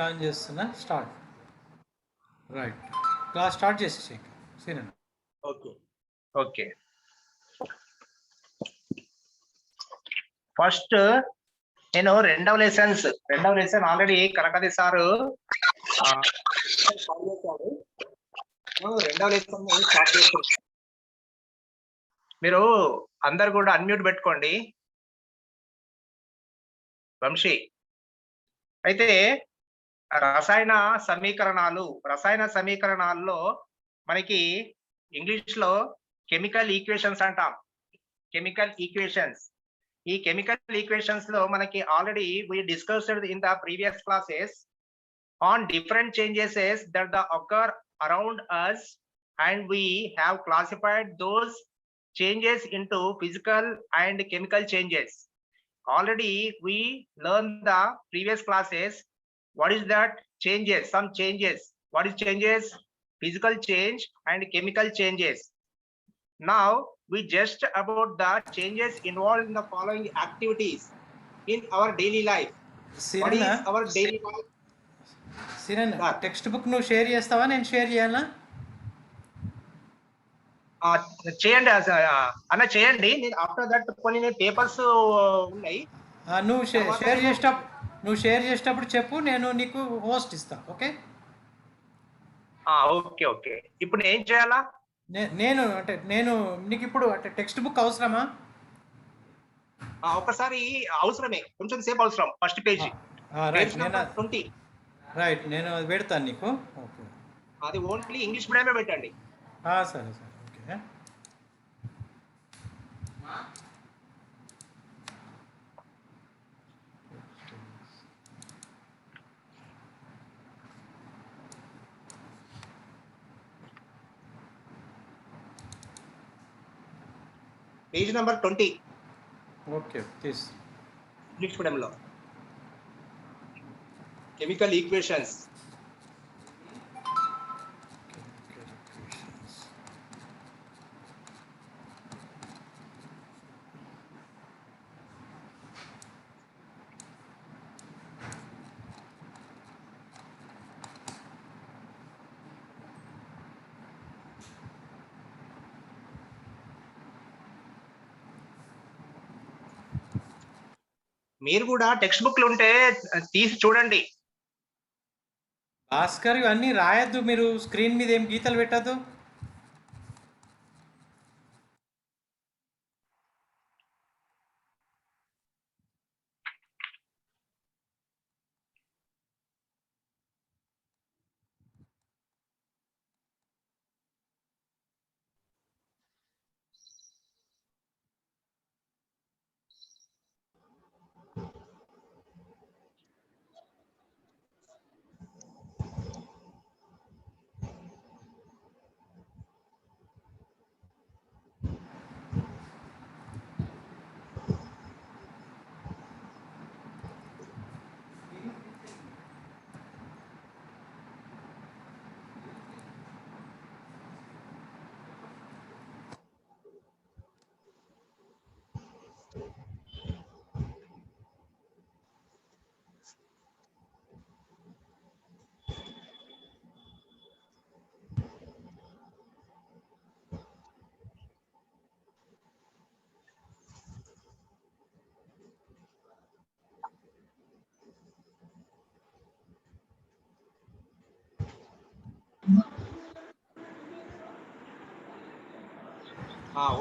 On చేస్తున్నా. Start. Right. Class start చేసేసి సీనన్న. Okay okay. First నేను రెండవ లెసన్ ఆల్రెడీ కనకది సారు రెండవ లెసన్ స్టార్ట్ చేస్తున్నాను. మీరు అందరు కూడా అన్మ్యూట్ పెట్టుకోండి. వంశీ అయితే రసాయన సమీకరణాల్లో మనకి ఇంగ్లీష్ లో కెమికల్ ఈక్వేషన్స్ అంటాం. ఈ కెమికల్ ఈక్వేషన్స్ లో మనకి already we discussed in the previous classes on different changes that occur around us, and we have classified those changes into physical and chemical changes. Already we learned the previous classes what is that changes, some changes. What is changes? Physical change and chemical changes. Now we just about the changes involved in the following activities in our daily life. What is our daily life? Seenanna, text book నువ్వు share చేస్తావా, నేను share చేయాలా? చేయండి అన్న, చేయండి. నేను after that కొన్ని papers ఉన్నాయి. నువ్వు షేర్ చేసేటప్పుడు చెప్పు, నేను నీకు హోస్ట్ ఇస్తా. Okay okay okay. ఇప్పుడు నేను ఏం చేయాలా? నేను నీకు ఇప్పుడు అంటే టెక్స్ట్ బుక్ అవసరమా? ఒకసారి అవసరమే, కొంచెం సేపు అవసరం. ఫస్ట్ పేజీ రైట్, నేను అది పెడతాను నీకు. ఓకే, అది ఓన్లీ ఇంగ్లీష్ మీడియమే పెట్టండి. సరే సరే, ఓకే. Page number 20. ఓకే, తీసు. ఇంగ్లీష్ మీడియంలో కెమికల్ ఈక్వేషన్స్. మీరు కూడా టెక్స్ట్ బుక్లు ఉంటే తీసి చూడండి. భాస్కర్, ఇవన్నీ రాయొద్దు, మీరు స్క్రీన్ మీద ఏం గీతలు పెట్టద్దు.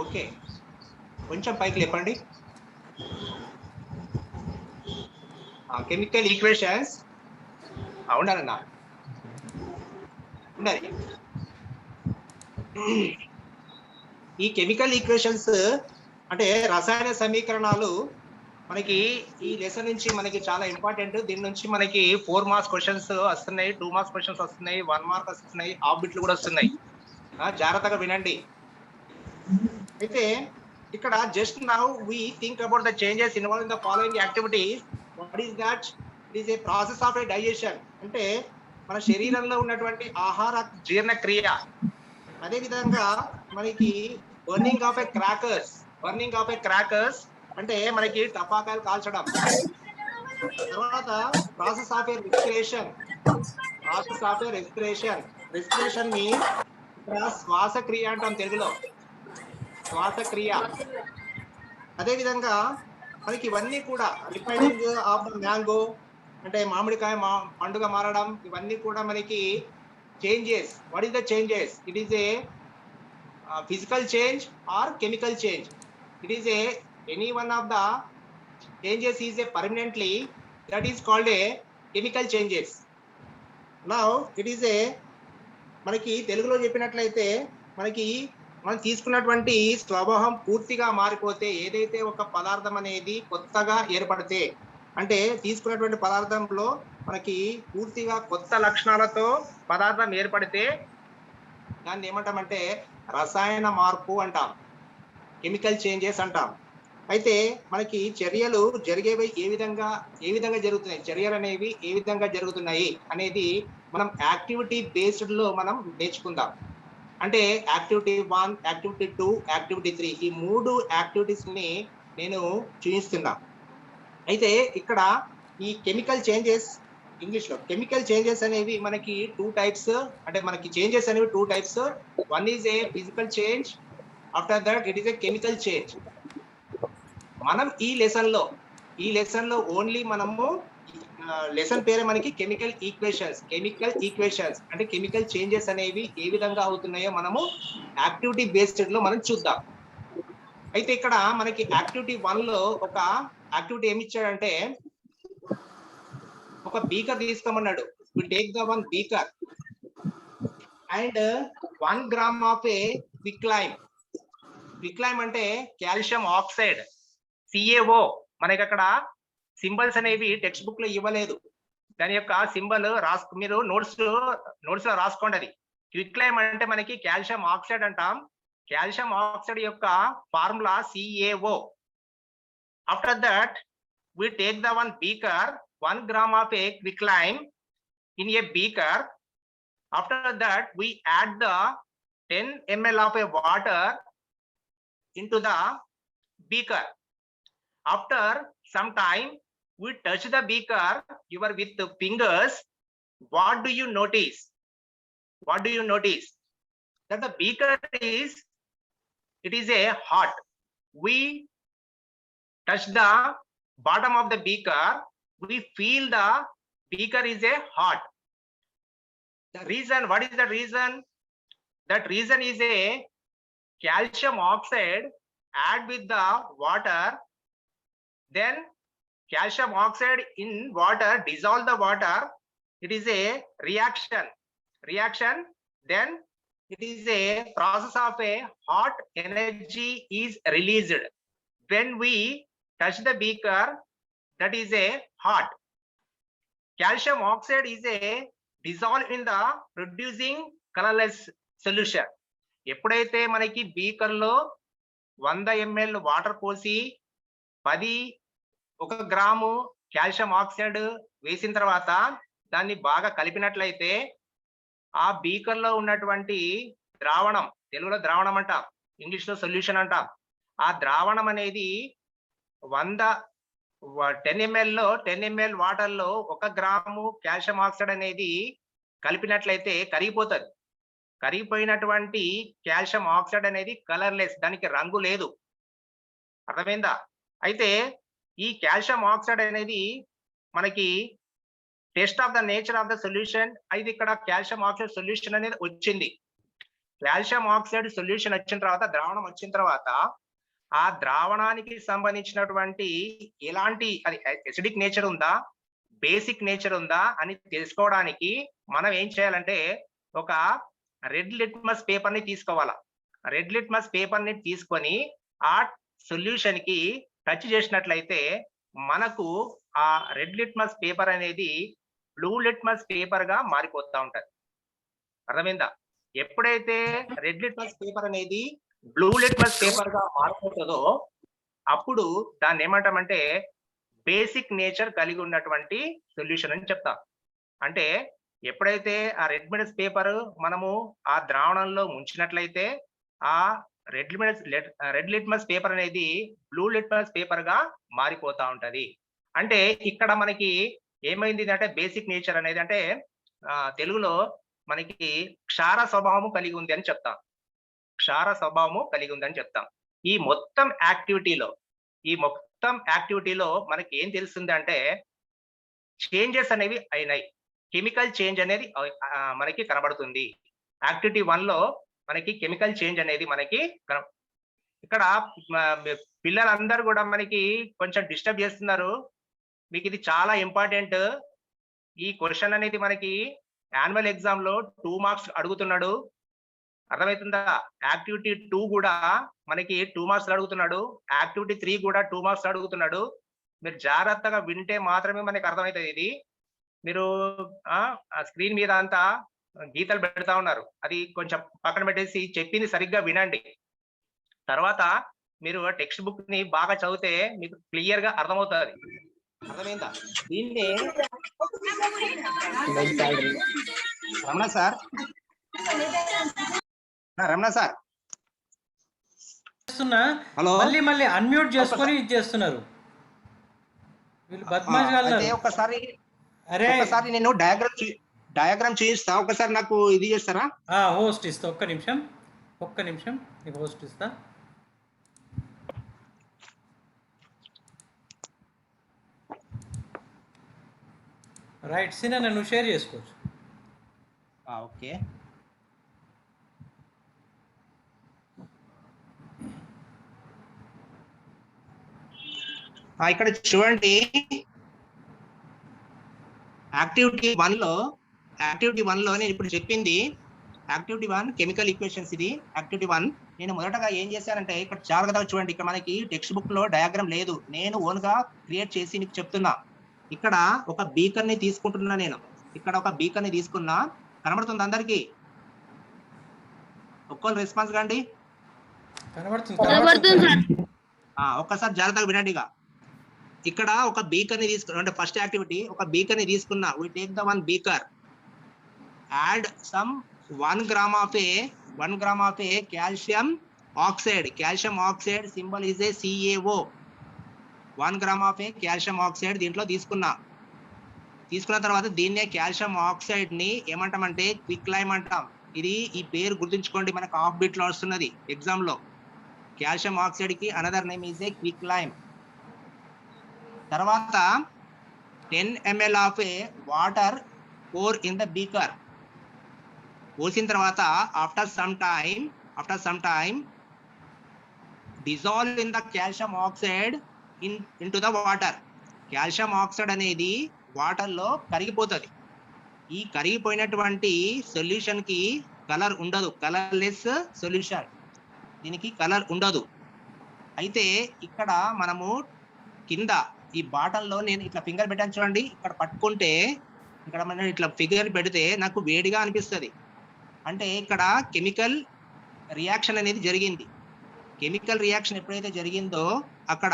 ఓకే, కొంచెం పైకి లేపండి. కెమికల్ ఈక్వేషన్స్ ఉండాలన్నా, ఉండాలి. ఈ కెమికల్ ఈక్వేషన్స్ అంటే రసాయన సమీకరణాలు మనకి ఈ లెసన్ నుంచి మనకి చాలా ఇంపార్టెంట్. దీని నుంచి మనకి 4 మార్క్స్ క్వశ్చన్స్ వస్తున్నాయి, 2 మార్క్స్ క్వశ్చన్స్ వస్తున్నాయి, 1 మార్క్ వస్తున్నాయి, హాఫ్ బిట్లు కూడా వస్తున్నాయి. జాగ్రత్తగా వినండి. అయితే ఇక్కడ just now we think about the changes involve in the following activities. What is that? It is a process of a digestion. అంటే మన శరీరంలో ఉన్నటువంటి ఆహార జీర్ణ క్రియ. అదే విధంగా మనకి బర్నింగ్ ఆఫ్ ఏ క్రాకర్స్ అంటే మనకి టపాకాయలు కాల్చడం. తర్వాత process of A respiration. Process of A respiration. Respiration means ఇక్కడ శ్వాసక్రియ అంటాం తెలుగులో, శ్వాసక్రియ. అదే విధంగా మనకి ఇవన్నీ కూడా రిఫైనింగ్ ఆఫ్ ద మ్యాంగో అంటే మామిడికాయ పండుగ మారడం, ఇవన్నీ కూడా మనకి changes. What is the changes? It is A physical change or chemical change. It is A any one of the changes is a permanently, that is called a chemical changes. Now it is a మనకి తెలుగులో చెప్పినట్లయితే మనకి మనం తీసుకున్నటువంటి స్వభావం పూర్తిగా మారిపోతే, ఏదైతే ఒక పదార్థం అనేది కొత్తగా ఏర్పడితే, అంటే తీసుకున్నటువంటి పదార్థంలో మనకి పూర్తిగా కొత్త లక్షణాలతో పదార్థం ఏర్పడితే దాన్ని ఏమంటామంటే రసాయన మార్పు అంటాం, కెమికల్ చేంజెస్ అంటాం. అయితే మనకి చర్యలు జరిగేవి ఏ విధంగా జరుగుతున్నాయి, చర్యలు అనేవి ఏ విధంగా జరుగుతున్నాయి అనేది మనం యాక్టివిటీ బేస్డ్ లో మనం నేర్చుకుందాం. అంటే యాక్టివిటీ 1, యాక్టివిటీ 2, యాక్టివిటీ 3 ఈ 3 యాక్టివిటీస్ ని నేను చూపిస్తున్నా. అయితే ఇక్కడ ఈ కెమికల్ చేంజెస్, ఇంగ్లీష్ లో కెమికల్ చేంజెస్ అనేవి మనకి 2 టైప్స్. అంటే మనకి చేంజెస్ అనేవి 2 types. One is a physical change, after that it is A chemical change. మనం ఈ లెసన్ లో ఓన్లీ మనము లెసన్ పేరే మనకి కెమికల్ ఈక్వేషన్స్ అంటే కెమికల్ చేంజెస్ అనేవి ఏ విధంగా అవుతున్నాయో మనము యాక్టివిటీ బేస్డ్ లో మనం చూద్దాం. అయితే ఇక్కడ మనకి యాక్టివిటీ 1 లో ఒక యాక్టివిటీ ఏమి ఇచ్చాడంటే ఒక బీకర్ తీసుకోమన్నాడు. We take the one beaker and 1 gram of a quicklime. Quicklime అంటే కాల్షియం ఆక్సైడ్, CaO. మనకి అక్కడ సింబల్స్ అనేవి టెక్స్ట్ బుక్ లో ఇవ్వలేదు, దాని యొక్క సింబల్ మీరు నోట్స్ లో రాసుకోండి. అది క్విక్లైమ్ అంటే మనకి కాల్షియం ఆక్సైడ్ అంటాం. కాల్షియం ఆక్సైడ్ యొక్క formula CaO. After that we take the one beaker, 1 gram of a quicklime in a beaker. After that we add the 10 ml of a water into the beaker. After some time we touch the beaker with the fingers. What do you notice? That the beaker is a hot. We touch the bottom of the beaker, we feel the beaker is a hot. The reason, what is the reason? That reason is a calcium oxide add with the water, then calcium oxide in water dissolve the water. It is a reaction, then it is a process of a hot energy is released when we touch the beaker. That is a hot. Calcium oxide is a dissolved in the producing colorless solution. ఎప్పుడైతే మనకి beaker లో 100 ml water పోసి 1 gram calcium oxide వేసిన తర్వాత దాన్ని బాగా కలిపినట్లయితే ఆ beaker లో ఉన్నటువంటి ద్రావణం, తెలుగులో ద్రావణం అంటాం, ఇంగ్లీష్ లో సొల్యూషన్ అంటాం. ఆ ద్రావణం అనేది 10 ml వాటర్ లో 1 గ్రాము కాల్షియం ఆక్సైడ్ అనేది కలిపినట్లయితే కరిగిపోతుంది. కరిగిపోయినటువంటి కాల్షియం ఆక్సైడ్ అనేది కలర్లెస్, దానికి రంగు లేదు. అర్థమైందా? అయితే ఈ కాల్షియం ఆక్సైడ్ అనేది మనకి test of the nature of the solution. అయితే ఇక్కడ కాల్షియం ఆక్సైడ్ సొల్యూషన్ అనేది వచ్చింది. కాల్షియం ఆక్సైడ్ సొల్యూషన్ వచ్చిన తర్వాత, ద్రావణం వచ్చిన తర్వాత ఆ ద్రావణానికి సంబంధించినటువంటి ఎలాంటి అది ఎసిడిక్ నేచర్ ఉందా, బేసిక్ నేచర్ ఉందా అని తెలుసుకోవడానికి మనం ఏం చేయాలంటే ఒక రెడ్ లిట్మస్ పేపర్ ని తీసుకోవాలా. రెడ్ లిట్మస్ పేపర్ ని తీసుకొని ఆ సొల్యూషన్ కి టచ్ చేసినట్లయితే మనకు ఆ రెడ్ లిట్మస్ పేపర్ అనేది బ్లూ లిట్మస్ పేపర్ గా మారిపోతా ఉంటది. అర్థమైందా? ఎప్పుడైతే రెడ్ లిట్మస్ పేపర్ అనేది బ్లూ లిట్మస్ పేపర్ గా మారిపోతుందో అప్పుడు దాన్ని ఏమంటామంటే బేసిక్ నేచర్ కలిగి ఉన్నటువంటి సొల్యూషన్ అని చెప్తాం. అంటే ఎప్పుడైతే ఆ రెడ్ లిట్మస్ పేపర్ మనము ఆ ద్రావణంలో ముంచినట్లయితే ఆ రెడ్ లిట్మస్ పేపర్ అనేది బ్లూ లిట్మస్ పేపర్ గా మారిపోతా ఉంటది. అంటే ఇక్కడ మనకి ఏమైంది అంటే బేసిక్ నేచర్ అనేది అంటే తెలుగులో మనకి క్షార స్వభావము కలిగి ఉంది అని చెప్తాం. క్షార స్వభావము కలిగి ఉందని చెప్తాం. ఈ మొత్తం యాక్టివిటీలో మనకి ఏం తెలుస్తుంది అంటే చేంజెస్ అనేవి అయినాయి. కెమికల్ చేంజ్ అనేది మనకి కనబడుతుంది. యాక్టివిటీ 1 లో మనకి కెమికల్ చేంజ్ అనేది మనకి ఇక్కడ పిల్లలందరూ కూడా మనకి కొంచెం డిస్టర్బ్ చేస్తున్నారు. మీకు ఇది చాలా ఇంపార్టెంట్. ఈ క్వశ్చన్ అనేది మనకి యాన్యువల్ ఎగ్జామ్ లో 2 మార్క్స్ అడుగుతున్నాడు. అర్థమవుతుందా? యాక్టివిటీ 2 కూడా మనకి 2 మార్క్స్ అడుగుతున్నాడు. యాక్టివిటీ 3 కూడా 2 మార్క్స్ అడుగుతున్నాడు. మీరు జాగ్రత్తగా వింటే మాత్రమే మనకి అర్థమవుతుంది ఇది. మీరు స్క్రీన్ మీద అంతా గీతలు పెడతా ఉన్నారు. అది కొంచెం పక్కన పెట్టేసి చెప్పింది సరిగ్గా వినండి. తర్వాత మీరు టెక్స్ట్ బుక్ ని బాగా చదివితే మీకు క్లియర్ గా అర్థమవుతుంది. అర్థమైందా? దీన్ని రమణ సార్ హలో, మళ్ళీ అన్మ్యూట్ చేసుకొని ఇది చేస్తున్నారు వీళ్ళు బద్మాష్. ఒకసారి నేను డయాగ్రామ్ చేయిస్తా, ఒకసారి నాకు ఇది చేస్తారా? హోస్ట్ ఇస్తా, ఒక్క నిమిషం నీకు హోస్ట్ ఇస్తా. రైట్ సినా, నువ్వు షేర్ చేసుకోవచ్చు. ఓకే, ఇక్కడ చూడండి. యాక్టివిటీ 1 లో నేను ఇప్పుడు చెప్పింది యాక్టివిటీ 1 కెమికల్ ఈక్వేషన్స్. ఇది యాక్టివిటీ 1. నేను మొదటగా ఏం చేశానంటే ఇక్కడ జాగ్రత్తగా చూడండి. ఇక్కడ మనకి టెక్స్ట్ బుక్ లో డయాగ్రామ్ లేదు, నేను ఓన్ గా క్రియేట్ చేసి నీకు చెప్తున్నా. ఇక్కడ ఒక బీకర్ ని తీసుకుంటున్నా. నేను ఇక్కడ ఒక బీకర్ ని తీసుకున్నా. కనబడుతుంది అందరికి? ఒక్కరు రెస్పాన్స్ కండి. ఒక్కసారి జాగ్రత్తగా వినండిగా. ఇక్కడ ఒక బీకర్ ని తీసుకున్నా, అంటే ఫస్ట్ యాక్టివిటీ ఒక బీకర్ ని తీసుకున్నా. We take the 1 beaker, add some 1 gram of a calcium oxide symbol is a CaO. 1 gram of a calcium oxide దీంట్లో తీసుకున్న తర్వాత దీన్నే కాల్షియం ఆక్సైడ్ ని ఏమంటామంటే క్విక్ లైమ్ అంటాం. ఇది ఈ పేరు గుర్తుంచుకోండి, మనకు హాఫ్ బిట్ లో వస్తున్నది ఎగ్జామ్ లో. కాల్షియం ఆక్సైడ్ కి another name is a quick lime. తర్వాత 10 ml of a water pour in the beaker. పోసిన తర్వాత after some time dissolve in the calcium oxide into the water. Calcium oxide అనేది water లో కరిగిపోతుంది. ఈ కరిగిపోయినటువంటి solution కి colour ఉండదు, కలర్లెస్ సొల్యూషన్. దీనికి కలర్ ఉండదు. అయితే ఇక్కడ మనము కింద ఈ బాటల్లో నేను ఇట్లా ఫింగర్ పెట్టాను చూడండి. ఇక్కడ పట్టుకుంటే ఇక్కడ మనం ఇట్లా ఫింగర్ పెడితే నాకు వేడిగా అనిపిస్తుంది. అంటే ఇక్కడ కెమికల్ రియాక్షన్ అనేది జరిగింది. కెమికల్ రియాక్షన్ ఎప్పుడైతే జరిగిందో అక్కడ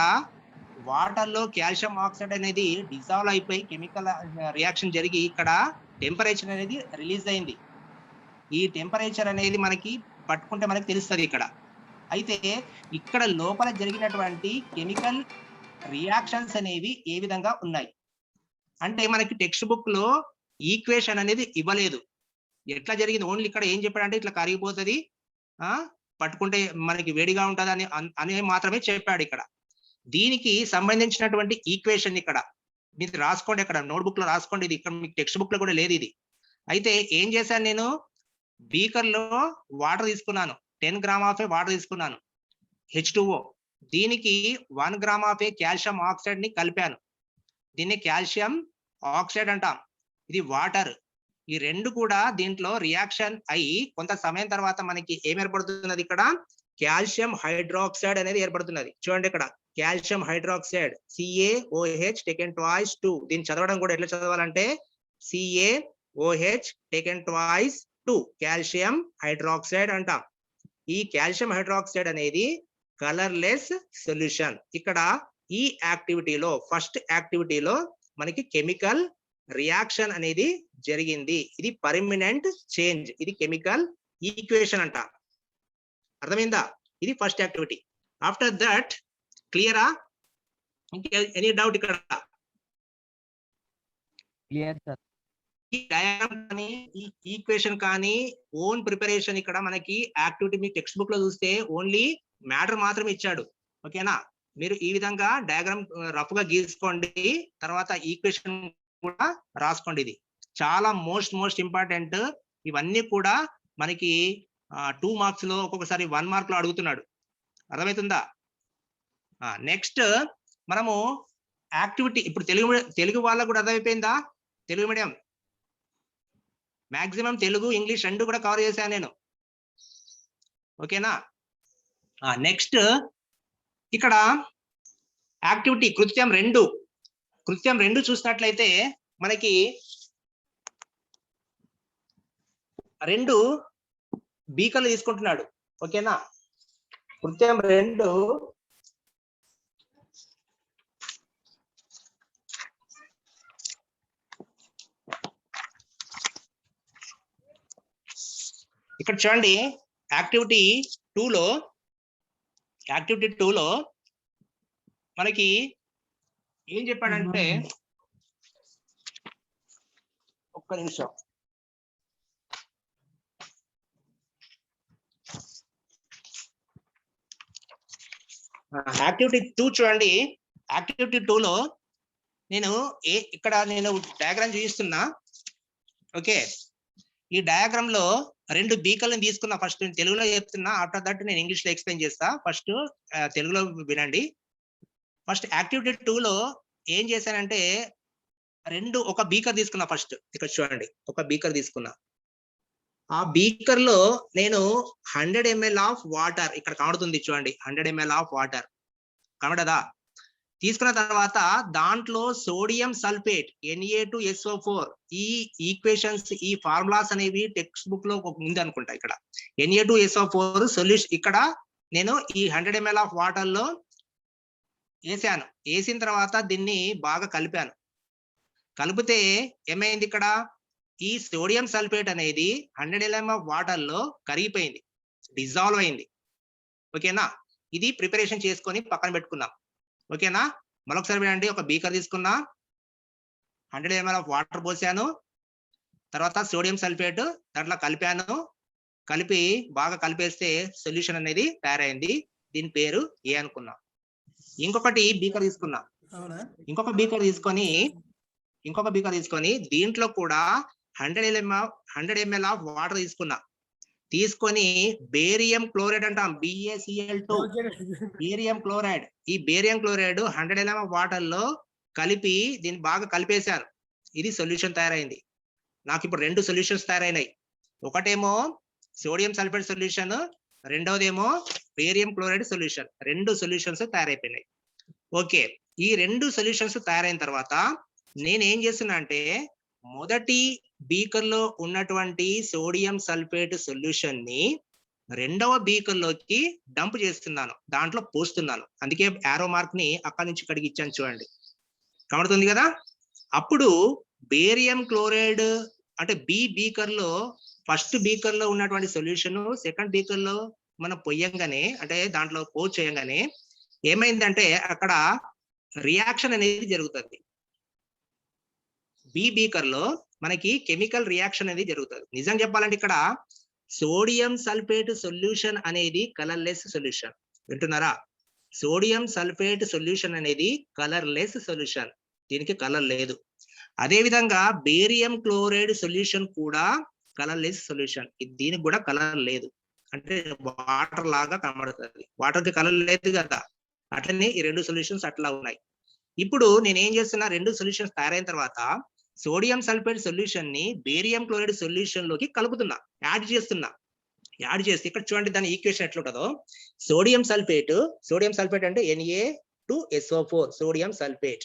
వాటర్ లో కాల్షియం ఆక్సైడ్ అనేది డిజాల్వ్ అయిపోయి కెమికల్ రియాక్షన్ జరిగి ఇక్కడ టెంపరేచర్ అనేది రిలీజ్ అయింది. ఈ టెంపరేచర్ అనేది మనకి పట్టుకుంటే మనకి తెలుస్తుంది ఇక్కడ. అయితే ఇక్కడ లోపల జరిగినటువంటి కెమికల్ రియాక్షన్స్ అనేవి ఏ విధంగా ఉన్నాయి అంటే మనకి టెక్స్ట్ బుక్ లో ఈక్వేషన్ అనేది ఇవ్వలేదు. ఎట్లా జరిగింది ఓన్లీ ఇక్కడ ఏం చెప్పాడంటే ఇట్లా కరిగిపోతుంది, పట్టుకుంటే మనకి వేడిగా ఉంటుంది అని మాత్రమే చెప్పాడు. ఇక్కడ దీనికి సంబంధించినటువంటి ఈక్వేషన్ ఇక్కడ మీరు రాసుకోండి, అక్కడ నోట్బుక్ లో రాసుకోండి. ఇది ఇక్కడ మీకు టెక్స్ట్ బుక్ లో కూడా లేదు ఇది. అయితే ఏం చేశాను, నేను బీకర్ లో వాటర్ తీసుకున్నాను, 10 gram of వాటర్ తీసుకున్నాను, H2O. దీనికి 1 gram of కాల్షియం ఆక్సైడ్ ని కలిపాను. దీన్ని కాల్షియం ఆక్సైడ్ అంటాం, ఇది వాటర్. ఈ రెండు కూడా దీంట్లో రియాక్షన్ అయ్యి కొంత సమయం తర్వాత మనకి ఏం ఏర్పడుతున్నది, ఇక్కడ కాల్షియం హైడ్రాక్సైడ్ అనేది ఏర్పడుతున్నది. చూడండి ఇక్కడ calcium hydroxide CaOH taken twice 2. దీన్ని చదవడం కూడా ఎట్లా చదవాలంటే CaOH taken twice 2 calcium hydroxide అంటాం. ఈ కాల్షియం హైడ్రాక్సైడ్ అనేది కలర్లెస్ సొల్యూషన్. ఇక్కడ ఈ యాక్టివిటీలో ఫస్ట్ యాక్టివిటీలో మనకి కెమికల్ రియాక్షన్ అనేది జరిగింది. ఇది పర్మనెంట్ చేంజ్, ఇది కెమికల్ ఈక్వేషన్ అంట. అర్థమైందా? ఇది ఫస్ట్ యాక్టివిటీ. ఆఫ్టర్ దట్ క్లియరా? ఎనీ డౌట్ ఇక్కడ? Clear sir. ఈ డయాగ్రామ్ కానీ ఈ ఈక్వేషన్ కానీ ఓన్ ప్రిపరేషన్. ఇక్కడ మనకి యాక్టివిటీ మీ టెక్స్ట్ బుక్ లో చూస్తే ఓన్లీ మ్యాటర్ మాత్రమే ఇచ్చాడు. ఓకేనా, మీరు ఈ విధంగా డయాగ్రామ్ రఫ్ గా గీసుకోండి, తర్వాత ఈక్వేషన్ కూడా రాసుకోండి. ఇది చాలా మోస్ట్ ఇంపార్టెంట్. ఇవన్నీ కూడా మనకి 2 మార్క్స్ లో, ఒక్కొక్కసారి 1 మార్క్ లో అడుగుతున్నాడు. అర్థమవుతుందా? నెక్స్ట్ మనము యాక్టివిటీ, ఇప్పుడు తెలుగు వాళ్ళకు కూడా అర్థమైపోయిందా? Telugu medium maximum Telugu English రెండు కూడా కవర్ చేశాను నేను. ఓకేనా, నెక్స్ట్ ఇక్కడ యాక్టివిటీ కృత్యం 2 చూసినట్లయితే మనకి 2 బీకర్లు తీసుకుంటున్నాడు. ఓకేనా, కృత్యం 2 ఇక్కడ చూడండి. యాక్టివిటీ 2లో మనకి ఏం చెప్పాడంటే, ఒక్క నిమిషం, యాక్టివిటీ 2 చూడండి. యాక్టివిటీ 2లో ఇక్కడ నేను డయాగ్రామ్ చూపిస్తున్నా. ఓకే, ఈ డయాగ్రామ్ లో 2 బీకర్లను తీసుకున్నా. ఫస్ట్ నేను తెలుగులో చెప్తున్నా, ఆఫ్టర్ దట్ నేను ఇంగ్లీష్ లో ఎక్స్ప్లెయిన్ చేస్తా. ఫస్ట్ తెలుగులో వినండి. ఫస్ట్ యాక్టివిటీ 2లో ఏం చేశానంటే, ఒక బీకర్ తీసుకున్నా. ఫస్ట్ ఇక్కడ చూడండి, ఒక బీకర్ తీసుకున్నా. ఆ బీకర్ లో నేను 100 ml ఆఫ్ వాటర్, ఇక్కడ కనబడుతుంది చూడండి, 100 ml ఆఫ్ వాటర్ కనబడదా? తీసుకున్న తర్వాత దాంట్లో సోడియం సల్ఫేట్ Na2SO4, ఈ ఈక్వేషన్స్, ఈ ఫార్ములాస్ అనేవి టెక్స్ట్ బుక్ లో ఉంది అనుకుంటా. ఇక్కడ Na2SO4 సొల్యూషన్, ఇక్కడ నేను ఈ 100 ml ఆఫ్ వాటర్ లో వేసాను. వేసిన తర్వాత దీన్ని బాగా కలిపాను. కలిపితే ఏమైంది, ఇక్కడ ఈ సోడియం సల్ఫేట్ అనేది 100 ml ఆఫ్ వాటర్ లో కరిగిపోయింది, డిజాల్వ్ అయింది. ఓకేనా, ఇది ప్రిపరేషన్ చేసుకొని పక్కన పెట్టుకున్నాం. ఓకేనా, మరొకసారి వినండి. ఒక బీకర్ తీసుకున్నా, 100 ml ఆఫ్ వాటర్ పోసాను, తర్వాత సోడియం సల్ఫేట్ దాంట్లో కలిపాను. కలిపి బాగా కలిపేస్తే సొల్యూషన్ అనేది తయారైంది. దీని పేరు ఏ అనుకున్నా. ఇంకొకటి బీకర్ తీసుకున్నా, ఇంకొక బీకర్ తీసుకొని దీంట్లో కూడా 100 ml ఆఫ్ వాటర్ తీసుకొని బేరియం క్లోరైడ్ అంటాం, BaCl2, బేరియం క్లోరైడ్. ఈ బేరియం క్లోరైడ్ 100 ml వాటర్ లో కలిపి దీన్ని బాగా కలిపేశాను. ఇది సొల్యూషన్ తయారైంది. నాకు ఇప్పుడు 2 సొల్యూషన్స్ తయారైనాయి. ఒకటేమో సోడియం సల్ఫేట్ సొల్యూషన్, రెండవదేమో బేరియం క్లోరైడ్ సొల్యూషన్. 2 సొల్యూషన్స్ తయారైపోయినాయి. ఓకే, ఈ 2 సొల్యూషన్స్ తయారైన తర్వాత నేనేం చేస్తున్నా అంటే, మొదటి బీకర్ లో ఉన్నటువంటి సోడియం సల్ఫేట్ సొల్యూషన్ ని రెండవ బీకర్ లోకి డంప్ చేస్తున్నాను, దాంట్లో పోస్తున్నాను. అందుకే యారో మార్క్ ని అక్కడి నుంచి ఇక్కడికి ఇచ్చాను చూడండి, కనబడుతుంది కదా. అప్పుడు బేరియం క్లోరైడ్ అంటే బీకర్ లో, ఫస్ట్ బీకర్ లో ఉన్నటువంటి సొల్యూషన్ సెకండ్ బీకర్ లో మనం పొయ్యంగానే, అంటే దాంట్లో పోస్ట్ చేయంగానే ఏమైందంటే అక్కడ రియాక్షన్ అనేది జరుగుతుంది. బీకర్ లో మనకి కెమికల్ రియాక్షన్ అనేది జరుగుతుంది. నిజం చెప్పాలంటే ఇక్కడ సోడియం సల్ఫేట్ సొల్యూషన్ అనేది కలర్లెస్ సొల్యూషన్. వింటున్నారా? సోడియం సల్ఫేట్ సొల్యూషన్ అనేది కలర్లెస్ సొల్యూషన్, దీనికి కలర్ లేదు. అదే విధంగా బేరియం క్లోరైడ్ సొల్యూషన్ కూడా కలర్లెస్ సొల్యూషన్, దీనికి కూడా కలర్ లేదు, అంటే వాటర్ లాగా కనబడుతుంది. వాటర్ కి కలర్ లేదు కదా, అట్లనే ఈ 2 సొల్యూషన్స్ అట్లా ఉన్నాయి. ఇప్పుడు నేను ఏం చేస్తున్నా, 2 సొల్యూషన్స్ తయారైన తర్వాత సోడియం సల్ఫేట్ సొల్యూషన్ ని బేరియం క్లోరైడ్ సొల్యూషన్ లోకి కలుపుతున్నా, యాడ్ చేస్తే ఇక్కడ చూడండి దాని ఈక్వేషన్ ఎట్లుంటుందో. సోడియం సల్ఫేట్ అంటే Na2SO4, సోడియం సల్ఫేట్.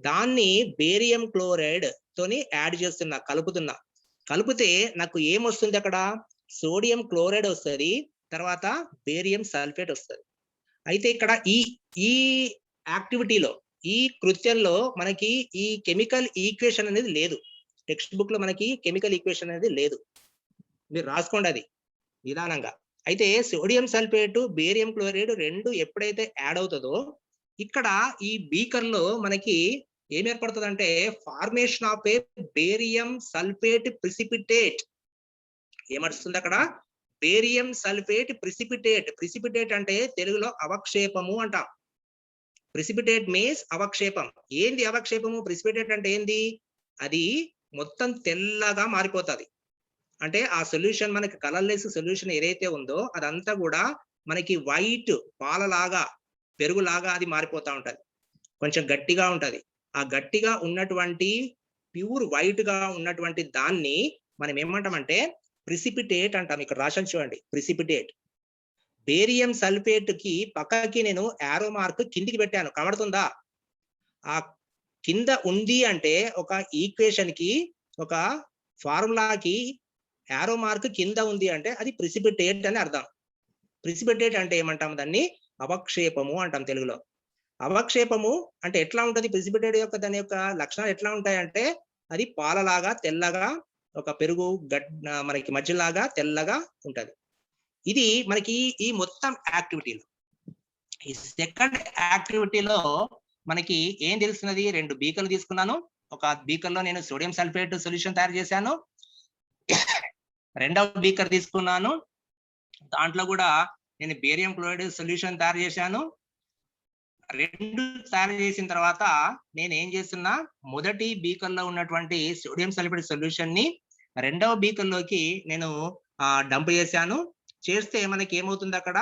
దాన్ని బేరియం క్లోరైడ్ తోని యాడ్ చేస్తున్నా, కలిపితే నాకు ఏమొస్తుంది, అక్కడ సోడియం క్లోరైడ్ వస్తుంది, తర్వాత బేరియం సల్ఫేట్ వస్తుంది. అయితే ఇక్కడ ఈ యాక్టివిటీలో, ఈ కృత్యంలో మనకి ఈ కెమికల్ ఈక్వేషన్ అనేది లేదు. టెక్స్ట్ బుక్ లో మనకి కెమికల్ ఈక్వేషన్ అనేది లేదు, మీరు రాసుకోండి అది నిదానంగా. అయితే సోడియం సల్ఫేట్ బేరియం క్లోరైడ్ 2 ఎప్పుడైతే యాడ్ అవుతుందో, ఇక్కడ ఈ బీకర్ లో మనకి ఏం ఏర్పడుతుంది అంటే formation of a barium sulphate precipitate. ఏమడుస్తుంది అక్కడ? Barium sulphate precipitate. ప్రిసిపిటేట్ అంటే తెలుగులో అవక్షేపము అంటాం. ప్రిసిపిటేట్ మీన్స్ అవక్షేపం. ఏంది అవక్షేపము? ప్రిసిపిటేట్ అంటే ఏంది? అది మొత్తం తెల్లగా మారిపోతుంది. అంటే ఆ సొల్యూషన్ మనకి కలర్లెస్ సొల్యూషన్ ఏదైతే ఉందో అదంతా కూడా మనకి వైట్ పాలలాగా పెరుగులాగా అది మారిపోతా ఉంటది. కొంచెం గట్టిగా ఉంటది. ఆ గట్టిగా ఉన్నటువంటి ప్యూర్ వైట్ గా ఉన్నటువంటి దాన్ని మనం ఏమంటామంటే ప్రిసిపిటేట్ అంటాం. ఇక్కడ రాశాను చూడండి, ప్రిసిపిటేట్. బేరియం సల్ఫేట్ కి పక్కకి నేను యారో మార్క్ కిందికి పెట్టాను, కనబడుతుందా? ఆ కింద ఉంది అంటే ఒక ఈక్వేషన్ కి, ఒక ఫార్ములాకి యారో మార్క్ కింద ఉంది అంటే అది ప్రిసిపిటేట్ అని అర్థం. ప్రిసిపిటేట్ అంటే ఏమంటాం? దాన్ని అవక్షేపము అంటాం తెలుగులో. అవక్షేపము అంటే ఎట్లా ఉంటది? ప్రిసిపిటేట్ యొక్క దాని యొక్క లక్షణాలు ఎట్లా ఉంటాయంటే అది పాలలాగా తెల్లగా, ఒక పెరుగు మనకి మధ్యలాగా తెల్లగా ఉంటది. ఇది మనకి ఈ మొత్తం యాక్టివిటీలో, ఈ సెకండ్ యాక్టివిటీలో మనకి ఏం తెలుస్తున్నది? 2 బీకర్లు తీసుకున్నాను. ఒక బీకర్ లో నేను సోడియం సల్ఫేట్ సొల్యూషన్ తయారు చేశాను. రెండవ బీకర్ తీసుకున్నాను, దాంట్లో కూడా నేను బేరియం క్లోరైడ్ సొల్యూషన్ తయారు చేశాను. 2 తయారు చేసిన తర్వాత నేను ఏం చేస్తున్నా, మొదటి బీకర్ లో ఉన్నటువంటి సోడియం సల్ఫేట్ సొల్యూషన్ ని రెండవ బీకర్ లోకి నేను డంప్ చేశాను. చేస్తే మనకి ఏమవుతుంది? అక్కడ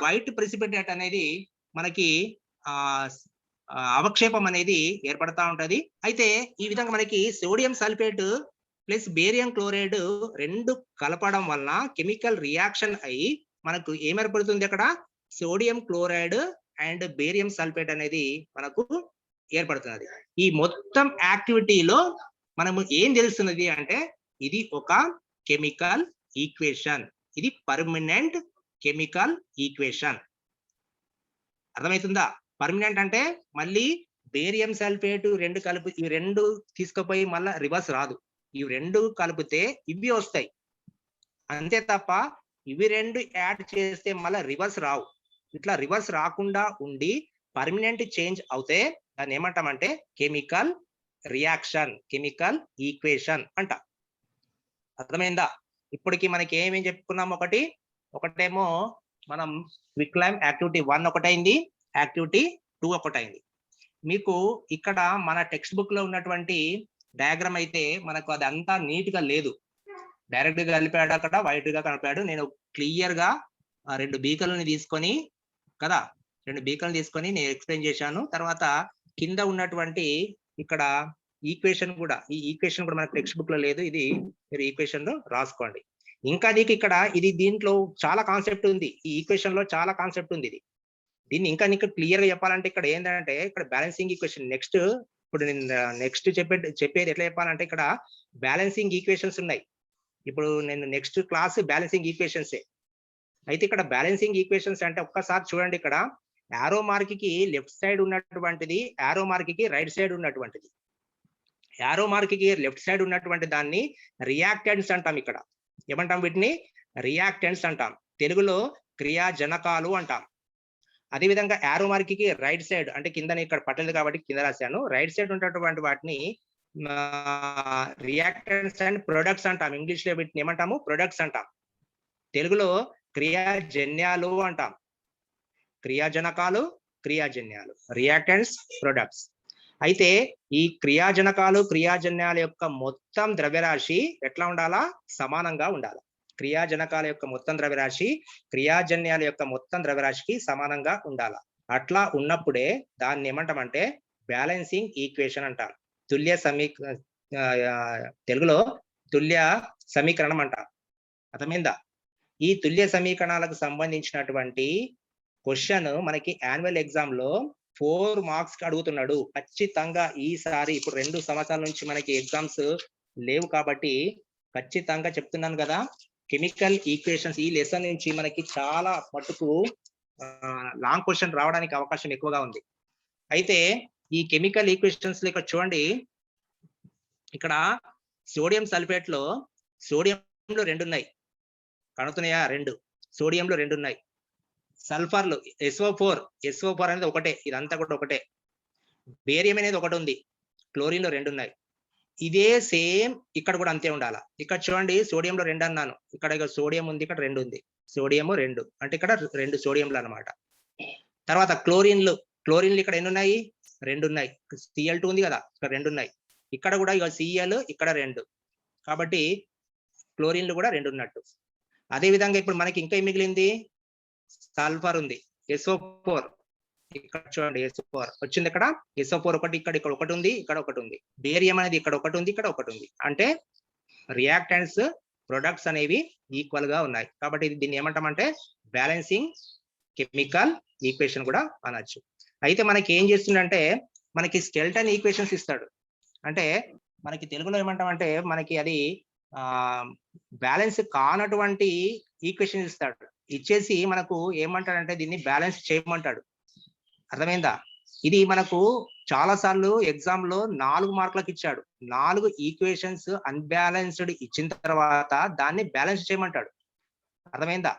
వైట్ ప్రెసిపిటేట్ అనేది మనకి అవక్షేపం అనేది ఏర్పడతా ఉంటది. అయితే ఈ విధంగా మనకి sodium sulphate plus barium chloride 2 కలపడం వలన కెమికల్ రియాక్షన్ అయ్యి మనకు ఏం ఏర్పడుతుంది? అక్కడ sodium chloride and barium sulphate అనేది మనకు ఏర్పడుతున్నది. ఈ మొత్తం యాక్టివిటీలో మనము ఏం తెలుస్తున్నది అంటే ఇది ఒక కెమికల్ ఈక్వేషన్. ఇది పర్మనెంట్ కెమికల్ ఈక్వేషన్. అర్థమవుతుందా? పర్మనెంట్ అంటే మళ్ళీ బేరియం సల్ఫేట్ 2 కలిపి ఈ 2 తీసుకుపోయి మళ్ళీ రివర్స్ రాదు. ఇవి 2 కలిపితే ఇవి వస్తాయి అంతే తప్ప ఇవి 2 యాడ్ చేస్తే మళ్ళీ రివర్స్ రావు. ఇట్లా రివర్స్ రాకుండా ఉండి పర్మనెంట్ చేంజ్ అవుతే దాన్ని ఏమంటామంటే కెమికల్ రియాక్షన్, కెమికల్ ఈక్వేషన్ అంట. అర్థమైందా? ఇప్పటికి మనకి ఏమేమి చెప్పుకున్నాం? ఒకటేమో మనం క్విక్లైమ్ యాక్టివిటీ 1 ఒకటైంది, యాక్టివిటీ 2 ఒకటైంది. మీకు ఇక్కడ మన టెక్స్ట్ బుక్ లో ఉన్నటువంటి డయాగ్రామ్ అయితే మనకు అది అంతా నీట్ గా లేదు. డైరెక్ట్ గా కలిపాడు, అక్కడ వైట్ గా కలిపాడు. నేను క్లియర్ గా 2 బీకర్లని తీసుకొని కదా, 2 బీకర్లు తీసుకొని నేను ఎక్స్ప్లెయిన్ చేశాను. తర్వాత కింద ఉన్నటువంటి ఇక్కడ ఈక్వేషన్ కూడా, ఈ ఈక్వేషన్ కూడా మనకు టెక్స్ట్ బుక్ లో లేదు. ఇది మీరు ఈక్వేషన్ లో రాసుకోండి. ఇంకా నీకు ఇక్కడ ఇది దీంట్లో చాలా కాన్సెప్ట్ ఉంది. ఈ ఈక్వేషన్ లో చాలా కాన్సెప్ట్ ఉంది. దీన్ని ఇంకా నీకు క్లియర్ గా చెప్పాలంటే ఇక్కడ ఏంటంటే ఇక్కడ బ్యాలెన్సింగ్ ఈక్వేషన్ నెక్స్ట్, ఇప్పుడు నేను నెక్స్ట్ చెప్పేది ఎట్లా చెప్పాలంటే ఇక్కడ బ్యాలెన్సింగ్ ఈక్వేషన్స్ ఉన్నాయి. ఇప్పుడు నేను నెక్స్ట్ క్లాస్ బ్యాలెన్సింగ్ ఈక్వేషన్సే. అయితే ఇక్కడ బ్యాలెన్సింగ్ ఈక్వేషన్స్ అంటే ఒక్కసారి చూడండి, ఇక్కడ యారో మార్క్ కి లెఫ్ట్ సైడ్ ఉన్నటువంటిది, యారో మార్క్ కి రైట్ సైడ్ ఉన్నటువంటిది. యారో మార్క్ కి లెఫ్ట్ సైడ్ ఉన్నటువంటి దాన్ని రియాక్టెంట్స్ అంటాం. ఇక్కడ ఏమంటాం? వీటిని రియాక్టెంట్స్ అంటాం. తెలుగులో క్రియాజనకాలు అంటాం. అదేవిధంగా యారో మార్క్ కి రైట్ సైడ్ అంటే కింద ఇక్కడ పట్టలేదు కాబట్టి కింద రాశాను. రైట్ సైడ్ ఉన్నటువంటి వాటిని రియాక్టెంట్స్ అండ్ ప్రొడక్ట్స్ అంటాం. ఇంగ్లీష్ లో వీటిని ఏమంటాము? ప్రొడక్ట్స్ అంటాం. తెలుగులో క్రియాజన్యాలు అంటాం. క్రియాజనకాలు, క్రియాజన్యాలు, రియాక్టెంట్స్, ప్రొడక్ట్స్. అయితే ఈ క్రియాజనకాలు, క్రియాజన్యాల యొక్క మొత్తం ద్రవ్యరాశి ఎట్లా ఉండాలా? సమానంగా ఉండాలి. క్రియాజనకాల యొక్క మొత్తం ద్రవ్యరాశి క్రియాజన్యాల యొక్క మొత్తం ద్రవ్యరాశికి సమానంగా ఉండాలి. అట్లా ఉన్నప్పుడే దాన్ని ఏమంటామంటే బ్యాలెన్సింగ్ ఈక్వేషన్ అంటాం. తెలుగులో తుల్య సమీకరణం అంటాం. అర్థమైందా? ఈ తుల్య సమీకరణాలకు సంబంధించినటువంటి క్వశ్చన్ మనకి యాన్యువల్ ఎగ్జామ్ లో 4 మార్క్స్ కి అడుగుతున్నాడు ఖచ్చితంగా. ఈసారి ఇప్పుడు 2 సంవత్సరాల నుంచి మనకి ఎగ్జామ్స్ లేవు కాబట్టి ఖచ్చితంగా చెప్తున్నాను కదా, కెమికల్ ఈక్వేషన్స్ ఈ లెసన్ నుంచి మనకి చాలా మటుకు లాంగ్ క్వశ్చన్ రావడానికి అవకాశం ఎక్కువగా ఉంది. అయితే ఈ కెమికల్ ఈక్వేషన్స్ లో ఇక్కడ చూడండి, ఇక్కడ సోడియం సల్ఫేట్ లో సోడియంలో 2 ఉన్నాయి, కనుతున్నాయా? 2 సోడియంలో 2 ఉన్నాయి. సల్ఫర్ లో SO4 అనేది ఒకటే, ఇదంతా కూడా ఒకటే. బేరియం అనేది ఒకటి ఉంది, క్లోరిన్ లో 2 ఉన్నాయి. ఇదే సేమ్ ఇక్కడ కూడా అంతే ఉండాలా. ఇక్కడ చూడండి సోడియంలో 2 అన్నాను, ఇక్కడ ఇక సోడియం ఉంది, ఇక్కడ 2 ఉంది, సోడియం 2 అంటే ఇక్కడ 2 సోడియంలు అన్నమాట. తర్వాత క్లోరిన్లు ఇక్కడ ఎన్ని ఉన్నాయి? 2 ఉన్నాయి. Cl2 ఉంది కదా, ఇక్కడ 2 ఉన్నాయి. ఇక్కడ కూడా ఇక Cl, ఇక్కడ 2, కాబట్టి క్లోరిన్లు కూడా 2 ఉన్నట్టు. అదే విధంగా ఇప్పుడు మనకి ఇంకా ఏం మిగిలింది? సల్ఫర్ ఉంది, SO4. ఇక్కడ చూడండి SO4 వచ్చింది. ఇక్కడ SO4 ఒకటి, ఇక్కడ ఒకటి ఉంది, ఇక్కడ ఒకటి ఉంది. బేరియం అనేది ఇక్కడ ఒకటి ఉంది, ఇక్కడ ఒకటి ఉంది. అంటే రియాక్టెంట్స్ ప్రొడక్ట్స్ అనేవి ఈక్వల్ గా ఉన్నాయి. కాబట్టి దీన్ని ఏమంటామంటే బ్యాలెన్సింగ్ కెమికల్ ఈక్వేషన్ కూడా అనొచ్చు. అయితే మనకి ఏం చేస్తుందంటే మనకి స్కెల్టన్ ఈక్వేషన్స్ ఇస్తాడు. అంటే మనకి తెలుగులో ఏమంటామంటే మనకి అది బ్యాలెన్స్ కానటువంటి ఈక్వేషన్ ఇస్తాడు. ఇచ్చేసి మనకు ఏమంటాడంటే దీన్ని బ్యాలెన్స్ చేయమంటాడు. అర్థమైందా? ఇది మనకు చాలా సార్లు ఎగ్జామ్ లో 4 మార్కులకు ఇచ్చాడు. 4 ఈక్వేషన్స్ అన్బ్యాలెన్స్డ్ ఇచ్చిన తర్వాత దాన్ని బ్యాలెన్స్ చేయమంటాడు. అర్థమైందా?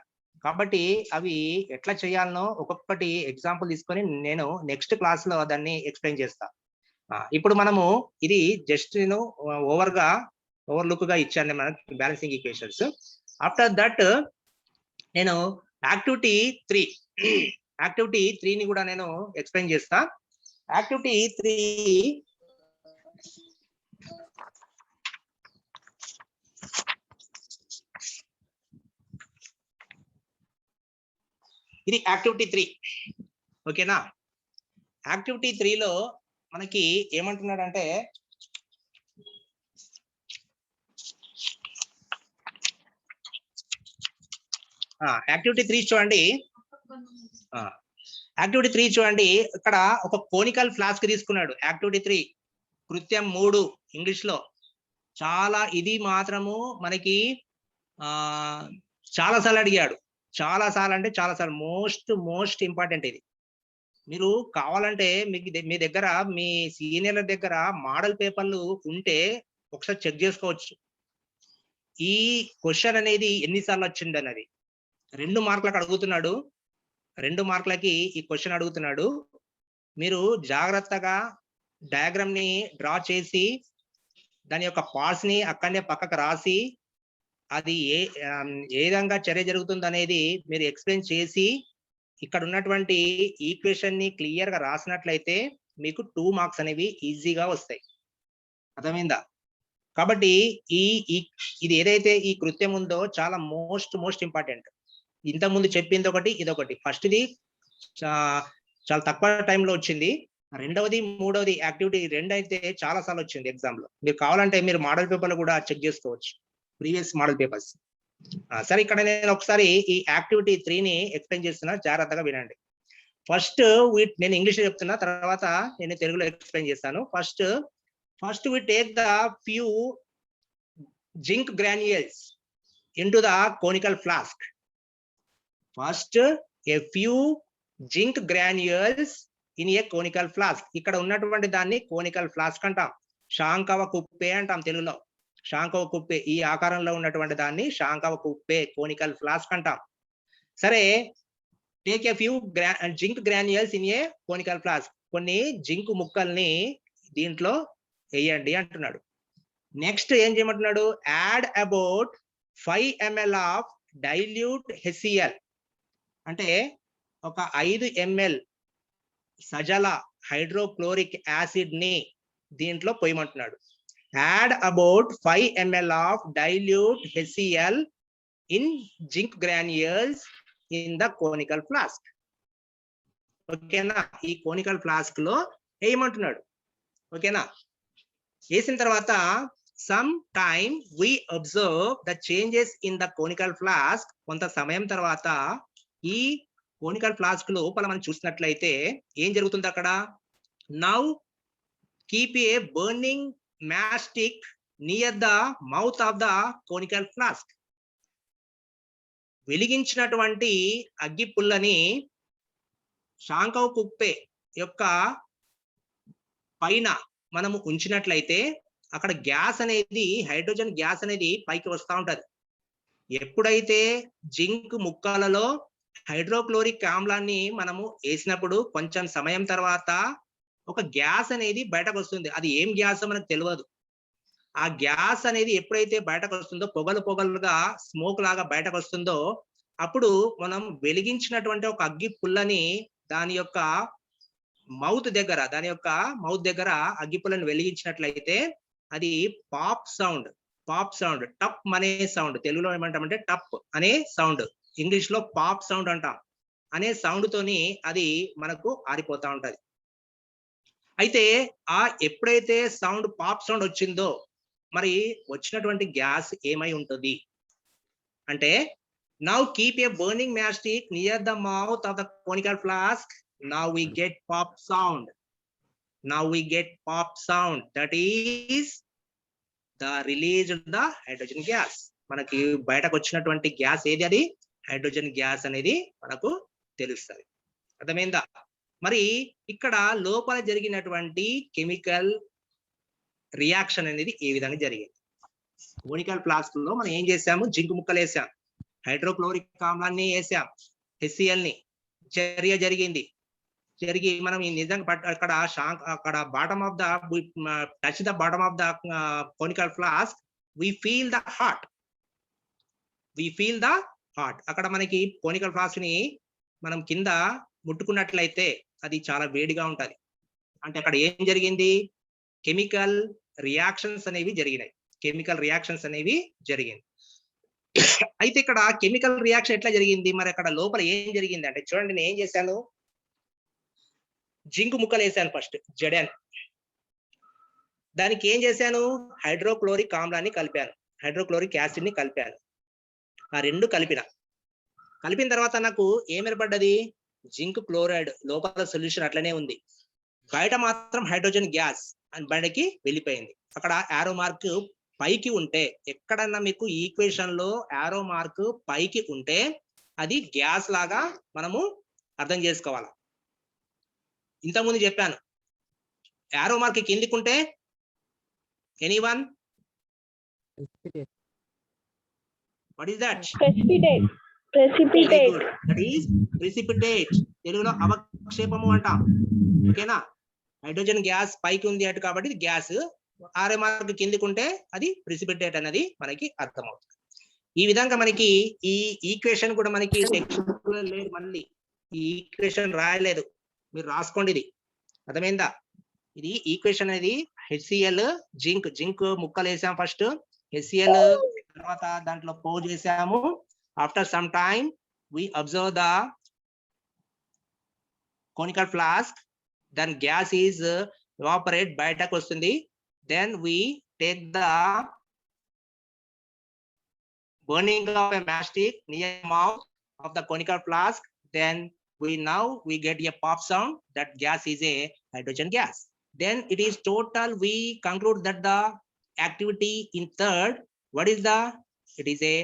కాబట్టి అవి ఎట్లా చేయాలనో ఒక్కొక్కటి ఎగ్జాంపుల్ తీసుకొని నేను నెక్స్ట్ క్లాస్ లో దాన్ని ఎక్స్ప్లెయిన్ చేస్తా. ఇప్పుడు మనము ఇది జస్ట్ నేను ఓవర్లుక్ గా ఇచ్చాను మనకి బ్యాలెన్సింగ్ ఈక్వేషన్స్. ఆఫ్టర్ దట్ నేను యాక్టివిటీ 3 ని కూడా నేను ఎక్స్ప్లెయిన్ చేస్తా. యాక్టివిటీ 3 ఇది యాక్టివిటీ 3. ఓకేనా? యాక్టివిటీ 3లో మనకి ఏమంటున్నాడంటే యాక్టివిటీ 3 చూడండి. యాక్టివిటీ 3 చూడండి, ఇక్కడ ఒక కోనికల్ ఫ్లాస్క్ తీసుకున్నాడు. యాక్టివిటీ 3 కృత్యం 3 ఇంగ్లీష్ లో. చాలా ఇది మాత్రము మనకి చాలా సార్లు అడిగాడు. చాలా సార్లు అంటే చాలా సార్లు, మోస్ట్ ఇంపార్టెంట్ ఇది. మీరు కావాలంటే మీ దగ్గర మీ సీనియర్ల దగ్గర మోడల్ పేపర్లు ఉంటే ఒకసారి చెక్ చేసుకోవచ్చు. ఈ క్వశ్చన్ అనేది ఎన్నిసార్లు వచ్చింది అన్నది 2 మార్కులకు అడుగుతున్నాడు. 2 మార్కులకి ఈ క్వశ్చన్ అడుగుతున్నాడు. మీరు జాగ్రత్తగా డయాగ్రామ్ ని డ్రా చేసి దాని యొక్క పార్ట్స్ ని అక్కడనే పక్కకు రాసి అది ఏ విధంగా చర్య జరుగుతుంది అనేది మీరు ఎక్స్ప్లెయిన్ చేసి ఇక్కడ ఉన్నటువంటి ఈక్వేషన్ ని క్లియర్ గా రాసినట్లయితే మీకు 2 మార్క్స్ అనేవి ఈజీగా వస్తాయి. అర్థమైందా? కాబట్టి ఇది ఏదైతే ఈ కృత్యం ఉందో చాలా మోస్ట్ ఇంపార్టెంట్. ఇంతకుముందు చెప్పింది ఒకటి, ఇదొకటి. ఫస్ట్ది చాలా తక్కువ టైంలో వచ్చింది. రెండవది, మూడవది యాక్టివిటీ 2 అయితే చాలా సార్లు వచ్చింది ఎగ్జామ్ లో. మీరు కావాలంటే మీరు మోడల్ పేపర్లు కూడా చెక్ చేసుకోవచ్చు, ప్రీవియస్ మోడల్ పేపర్స్. సరే, ఇక్కడ నేను ఒకసారి ఈ యాక్టివిటీ 3 ని ఎక్స్ప్లెయిన్ చేస్తున్నా, జాగ్రత్తగా వినండి. ఫస్ట్ నేను ఇంగ్లీష్ లో చెప్తున్నా, తర్వాత నేను తెలుగులో ఎక్స్ప్లెయిన్ చేస్తాను. First we take the few zinc granules into the conical flask. First, a few zinc granules in a conical flask. ఇక్కడ ఉన్నటువంటి దాన్ని కోనికల్ ఫ్లాస్క్ అంటాం. శాంకవ కుప్పే అంటాం తెలుగులో. శాంకవ కుప్పే, ఈ ఆకారంలో ఉన్నటువంటి దాన్ని శాంకవ కుప్పే, కోనికల్ ఫ్లాస్క్ అంటాం. సరే, take a few zinc granules in a conical flask. కొన్ని జింక్ ముక్కల్ని దీంట్లో వేయండి అంటున్నాడు. నెక్స్ట్ ఏం చేయమంటున్నాడు? Add about 5 ml of dilute HCl. అంటే ఒక 5 ml సజల హైడ్రోక్లోరిక్ యాసిడ్ ని దీంట్లో పోయమంటున్నాడు. Add about 5 ml of dilute HCl in zinc granules in the conical flask. ఓకేనా? ఈ కోనికల్ ఫ్లాస్క్ లో వేయమంటున్నాడు. ఓకేనా? వేసిన తర్వాత some time we observe the changes in the conical flask. కొంత సమయం తర్వాత ఈ కోనికల్ ఫ్లాస్క్ లోపల మనం చూసినట్లయితే ఏం జరుగుతుంది అక్కడ? Now keep a burning match stick near the mouth of the conical flask. వెలిగించినటువంటి అగ్గి పుల్లని శాంకవ కుప్పే యొక్క పైన మనము ఉంచినట్లయితే అక్కడ గ్యాస్ అనేది, హైడ్రోజన్ గ్యాస్ అనేది పైకి వస్తూ ఉంటది. ఎప్పుడైతే జింక్ ముక్కలలో హైడ్రోక్లోరిక్ ఆమ్లాన్ని మనము వేసినప్పుడు కొంచెం సమయం తర్వాత ఒక గ్యాస్ అనేది బయటకు వస్తుంది. అది ఏం గ్యాస్ మనకు తెలియదు. ఆ గ్యాస్ అనేది ఎప్పుడైతే బయటకు వస్తుందో, పొగలు పొగలుగా స్మోక్ లాగా బయటకు వస్తుందో, అప్పుడు మనం వెలిగించినటువంటి ఒక అగ్గి పుల్లని దాని యొక్క మౌత్ దగ్గర అగ్గి పుల్లని వెలిగించినట్లయితే అది పాప్ సౌండ్, టప్ అనే సౌండ్, తెలుగులో ఏమంటామంటే టప్ అనే సౌండ్, ఇంగ్లీష్ లో పాప్ సౌండ్ అంటాం. అనే సౌండ్ తోని అది మనకు ఆరిపోతా ఉంటది. అయితే ఎప్పుడైతే సౌండ్ పాప్ సౌండ్ వచ్చిందో, మరి వచ్చినటువంటి గ్యాస్ ఏమై ఉంటుంది అంటే, now keep a burning match stick near the mouth of the conical flask. Now we get pop sound. That is the released the hydrogen gas. మనకి బయటకు వచ్చినటువంటి గ్యాస్ ఏది? అది హైడ్రోజన్ గ్యాస్ అనేది మనకు తెలుస్తుంది. అర్థమైందా? మరి ఇక్కడ లోపల జరిగినటువంటి కెమికల్ రియాక్షన్ అనేది ఏ విధంగా జరిగింది? కోనికల్ ఫ్లాస్క్ లో మనం ఏం చేసాము? జింక్ ముక్కలు వేసాం, హైడ్రోక్లోరిక్ ఆమ్లాన్ని వేసాం, HCl ని. చర్య జరిగి మనం నిజంగా అక్కడ bottom of the touch the bottom of the conical flask, we feel the hot. అక్కడ మనకి కోనికల్ ఫ్లాస్క్ ని మనం కింద ముట్టుకున్నట్లయితే అది చాలా వేడిగా ఉంటది. అంటే అక్కడ ఏం జరిగింది? కెమికల్ రియాక్షన్స్ అనేవి జరిగినాయి. అయితే ఇక్కడ కెమికల్ రియాక్షన్ ఎట్లా జరిగింది? మరి అక్కడ లోపల ఏం జరిగింది అంటే, చూడండి, నేను ఏం చేశాను? జింక్ ముక్కలు వేసాను ఫస్ట్, జడన్. దానికి ఏం చేశాను? హైడ్రోక్లోరిక్ ఆమ్లాన్ని కలిపాను, హైడ్రోక్లోరిక్ యాసిడ్ ని కలిపాను. ఆ రెండు కలిపిన తర్వాత నాకు ఏం ఏర్పడ్డది? Zinc chloride. లోపల సొల్యూషన్ అట్లనే ఉంది, బయట మాత్రం హైడ్రోజన్ గ్యాస్ అని బయటకి వెళ్ళిపోయింది. అక్కడ యారో మార్క్ పైకి ఉంటే, ఎక్కడన్నా మీకు ఈక్వేషన్ లో యారో మార్క్ పైకి ఉంటే అది గ్యాస్ లాగా మనము అర్థం చేసుకోవాలి. ఇంతకుముందు చెప్పాను, యారో మార్క్ కిందికి ఉంటే anyone, what is that? Precipitate. తెలుగులో అవక్షేపము అంటాం. ఓకేనా? హైడ్రోజన్ గ్యాస్ పైకి ఉంది అటు కాబట్టి ఇది గ్యాస్, ఆరో మార్క్ కిందికుంటే అది ప్రెసిపిటేట్ అనేది మనకి అర్థమవుతుంది. ఈ విధంగా మనకి ఈ ఈక్వేషన్ కూడా మనకి టెక్స్ట్ లేదు, మళ్ళీ ఈ ఈక్వేషన్ రాయలేదు, మీరు రాసుకోండి. ఇది అర్థమైందా? ఇది ఈక్వేషన్ అనేది HCl, జింక్ ముక్కలు వేసాం ఫస్ట్, HCl తర్వాత దాంట్లో పోజ్ చేసాము. After some time we observe the conical flask, then gas is evaporate, బయటకు వస్తుంది. Then we take the burning of a matchstick near mouth of the conical flask. Then we get a pop sound. That gas is a hydrogen gas. Then it is total. We conclude that the activity in third, what is the? It is a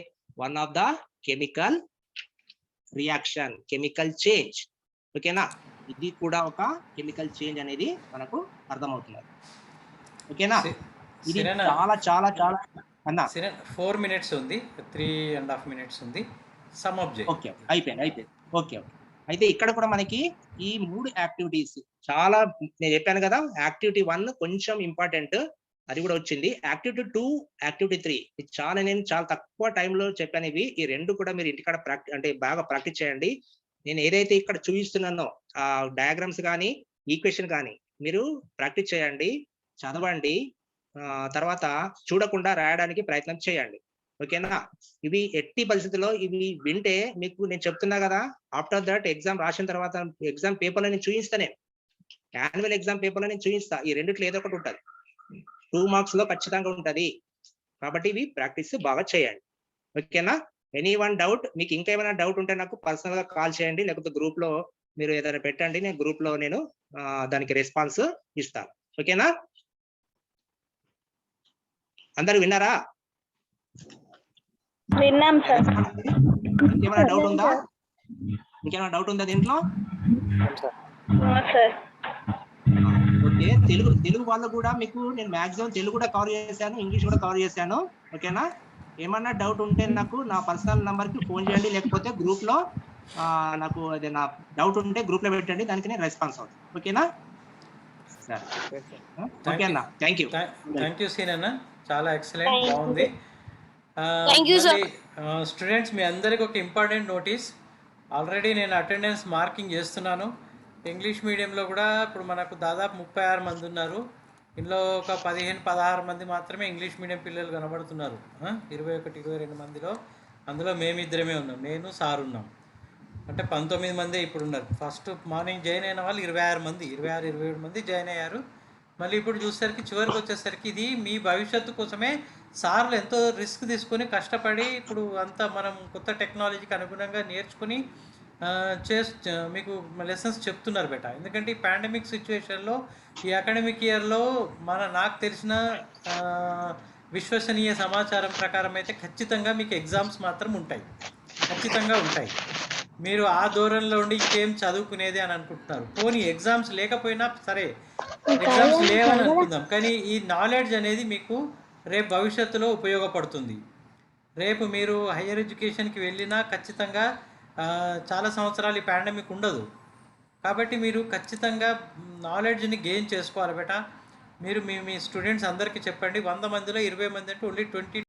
one of the chemical reaction, chemical change. ఓకేనా? ఇది కూడా ఒక chemical change అనేది మనకు అర్థమవుతుంది. ఓకేనా? ఇది చాలా చాలా చాలా అన్నా 4 minutes ఉంది, 3.5 minutes ఉంది. Some of J. ఓకే, అయిపోయింది. ఓకే. అయితే ఇక్కడ కూడా మనకి ఈ 3 యాక్టివిటీస్ చాలా, నేను చెప్పాను కదా, యాక్టివిటీ 1 కొంచెం ఇంపార్టెంట్, అది కూడా వచ్చింది. యాక్టివిటీ 2, యాక్టివిటీ 3 నేను చాలా తక్కువ టైంలో చెప్పాను. ఇవి ఈ 2 కూడా మీరు ఇంటికాడ బాగా ప్రాక్టీస్ చేయండి. నేను ఏదైతే ఇక్కడ చూపిస్తున్నానో ఆ డయాగ్రామ్స్ కానీ ఈక్వేషన్ కానీ మీరు ప్రాక్టీస్ చేయండి, చదవండి, తర్వాత చూడకుండా రాయడానికి ప్రయత్నం చేయండి. ఓకేనా? ఇవి ఎట్టి పరిస్థితుల్లో ఇవి వింటే మీకు నేను చెప్తున్నా కదా, ఆఫ్టర్ దట్ ఎగ్జామ్ రాసిన తర్వాత ఎగ్జామ్ పేపర్లో నేను చూపిస్తాను, యాన్యువల్ ఎగ్జామ్ పేపర్లో నేను చూపిస్తా. ఈ రెండిట్లో ఏదో ఒకటి ఉంటుంది, 2 మార్క్స్ లో ఖచ్చితంగా ఉంటది. కాబట్టి ఇవి ప్రాక్టీస్ బాగా చేయండి. ఓకేనా? Any one doubt? మీకు ఇంకా ఏమైనా డౌట్ ఉంటే నాకు పర్సనల్ గా కాల్ చేయండి, లేకపోతే గ్రూప్ లో మీరు ఏదైనా పెట్టండి, నేను గ్రూప్ లో నేను దానికి రెస్పాన్స్ ఇస్తాను. ఓకేనా? అందరు విన్నారా? విన్నాం సార్. ఇంకేమైనా డౌట్ ఉందా దీంట్లో? ఓకే. తెలుగు వాళ్ళు కూడా మీకు నేను మాక్సిమం తెలుగు కూడా కవర్ చేశాను, ఇంగ్లీష్ కూడా కవర్ చేశాను. ఓకేనా? ఏమన్నా డౌట్ ఉంటే నాకు నా పర్సనల్ నంబర్ కి ఫోన్ చేయండి, లేకపోతే గ్రూప్ లో నాకు ఏదైనా డౌట్ ఉంటే గ్రూప్ లో పెట్టండి, దానికి నేను రెస్పాన్స్ అవుతాను. ఓకేనా? Sir Thank okay you. అన్న thank you thank you seen అన్న, చాలా ఎక్సలెంట్, Thank you. బాగుంది. Thank you, sir. స్టూడెంట్స్ మీ అందరికి ఒక ఇంపార్టెంట్ నోటీస్, ఆల్రెడీ నేను అటెండెన్స్ మార్కింగ్ చేస్తున్నాను. ఇంగ్లీష్ మీడియంలో కూడా ఇప్పుడు మనకు దాదాపు 36 మంది ఉన్నారు. ఇందులో ఒక 15-16 మంది మాత్రమే ఇంగ్లీష్ మీడియం పిల్లలు కనబడుతున్నారు. 21-22 మందిలో అందులో మేమిద్దరమే ఉన్నాం, నేను సార్ ఉన్నాం. అంటే 19 మంది ఇప్పుడు ఉన్నారు. ఫస్ట్ మార్నింగ్ జాయిన్ అయిన వాళ్ళు 26 మంది, 26-27 మంది జాయిన్ అయ్యారు. మళ్ళీ ఇప్పుడు చూసేసరికి చివరికి వచ్చేసరికి ఇది మీ భవిష్యత్తు కోసమే సార్లు ఎంతో రిస్క్ తీసుకొని కష్టపడి ఇప్పుడు అంతా మనం కొత్త టెక్నాలజీకి అనుగుణంగా నేర్చుకుని మీకు లెసన్స్ చెప్తున్నారు బేట. ఎందుకంటే ఈ పాండమిక్ సిచ్యువేషన్లో ఈ అకాడమిక్ ఇయర్లో నాకు తెలిసిన విశ్వసనీయ సమాచారం ప్రకారం అయితే ఖచ్చితంగా మీకు ఎగ్జామ్స్ మాత్రం ఉంటాయి, ఖచ్చితంగా ఉంటాయి. మీరు ఆ దూరంలో ఉండి ఇంకేం చదువుకునేది అని అనుకుంటున్నారు. పోనీ ఎగ్జామ్స్ లేకపోయినా సరే, ఎగ్జామ్స్ లేవని అనుకుందాం, కానీ ఈ నాలెడ్జ్ అనేది మీకు రేపు భవిష్యత్తులో ఉపయోగపడుతుంది. రేపు మీరు హయ్యర్ ఎడ్యుకేషన్కి వెళ్ళినా ఖచ్చితంగా చాలా సంవత్సరాలు ఈ పాండమిక్ ఉండదు. కాబట్టి మీరు ఖచ్చితంగా నాలెడ్జ్ని గెయిన్ చేసుకోవాలి బేట. మీరు మీ స్టూడెంట్స్ అందరికీ చెప్పండి. 100 మందిలో 20 మంది అంటే ఓన్లీ 20